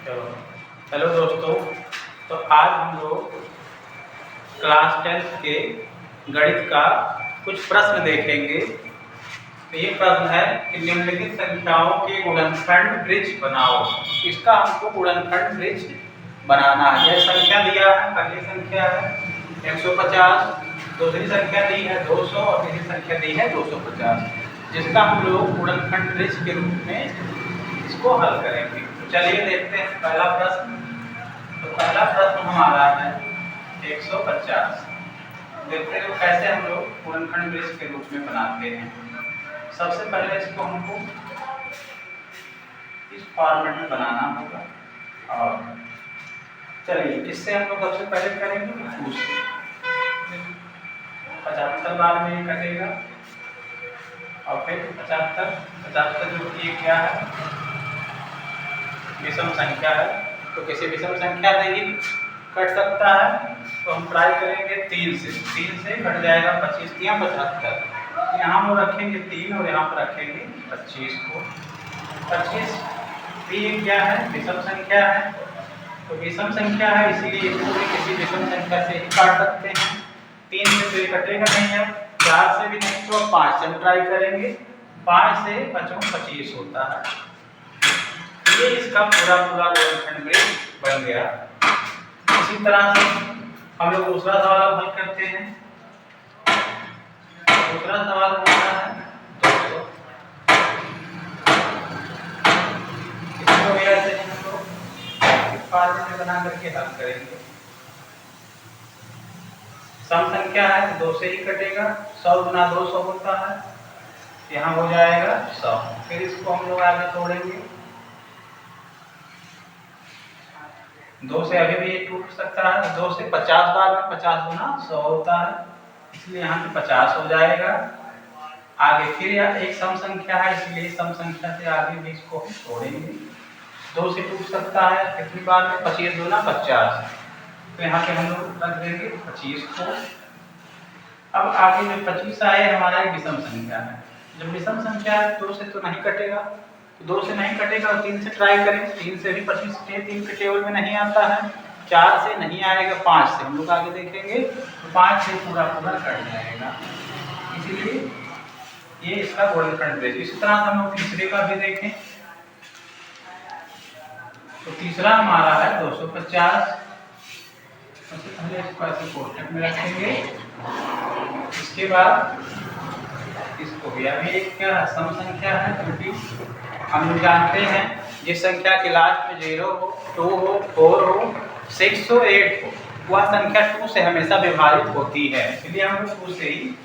चलो, हेलो दोस्तों। तो आज हम लोग क्लास 10th के गणित का कुछ प्रश्न देखेंगे। तो ये प्रश्न है कि निम्नलिखित संख्याओं के गुणनखंड ब्रिज बनाओ। इसका हमको गुणनखंड ब्रिज बनाना है। यह संख्या दिया है, पहली संख्या है 150, दूसरी संख्या दी है 200 और तीसरी संख्या दी है 250, जिसका हम लोग गुणनखंड ब्रिज के रूप में इसको हल करेंगे। तो चलिए देखते हैं पहला प्रश्न। तो पहला प्रश्न हमारा है 150। देखते हैं कैसे हम लोग गुणनखंड ब्रिज के रूप में बनाते हैं। सबसे पहले इसको हमको इस फॉर्मेट में बनाना होगा। और चलिए इससे हम लोग सबसे पहले करेंगे 75 बार में ये कटेगा और फिर 75 जो कि क्या है, विषम संख्या है। तो किसी विषम संख्या से ही कट सकता है। तो हम ट्राई करेंगे 3 से कट जाएगा 25, 3 75। यहाँ हम रखेंगे 3 और यहाँ पर रखेंगे 25 को। 25 भी क्या है, विषम संख्या है। तो विषम संख्या है इसीलिए इसको भी किसी विषम संख्या से ही काट सकते हैं। 3 से तो ये कटेगा नहीं है, 4 से भी नहीं, तो 5 से हम ट्राई करेंगे। 5 से 5 25 होता है। ये इसका पूरा गुणनखंड ब्रिज बन गया। इसी तरह से हम लोग दूसरा सवाल हल करते हैं। दूसरा सवाल हमारा है 200। इसको भी ऐसे हम लोग इस फॉर्मेट में बना करके हल करेंगे। सम संख्या है तो 2 से ही कटेगा। 100 गुना 200 होता है, यहाँ हो जाएगा 100। फिर इसको हम लोग आगे तोड़ेंगे। 2 से अभी भी टूट सकता है। 2 से 50 बार में 50 गुना 100 होता है, इसलिए यहाँ पे 50 हो जाएगा। आगे फिर यह एक सम संख्या है, इसलिए सम संख्या से आगे भी इसको हम तोड़ेंगे। 2 से टूट सकता है कितनी बार में, 25 गुना 50। तो यहाँ पे हम लोग रख देंगे 25 को। अब आगे जो 25 आए हमारा एक विषम संख्या है। जब विषम संख्या है 2 से तो नहीं कटेगा, 2 से नहीं कटेगा और 3 से ट्राई करें। 3 से भी 25 के 3 के टेबल में नहीं आता है। 4 से नहीं आएगा, 5 से हम लोग आगे देखेंगे। तो 5 से पूरा कट जाएगा, इसीलिए ये इसका गुणनखंड ब्रिज। इसी तरह से हम लोग तीसरे का भी देखें। तो तीसरा हमारा है 250। सबसे पहले इसको ऐसे कोष्ठक में रखेंगे। इसके बाद इसको भी अभी एक क्या सम संख्या है, क्योंकि हम लोग जानते हैं जिस संख्या के लास्ट में 0 हो, 2 हो, 4 हो, 6 हो, 8 हो, वह संख्या 2 से हमेशा विभाजित होती है। इसलिए हम लोग 2 से ही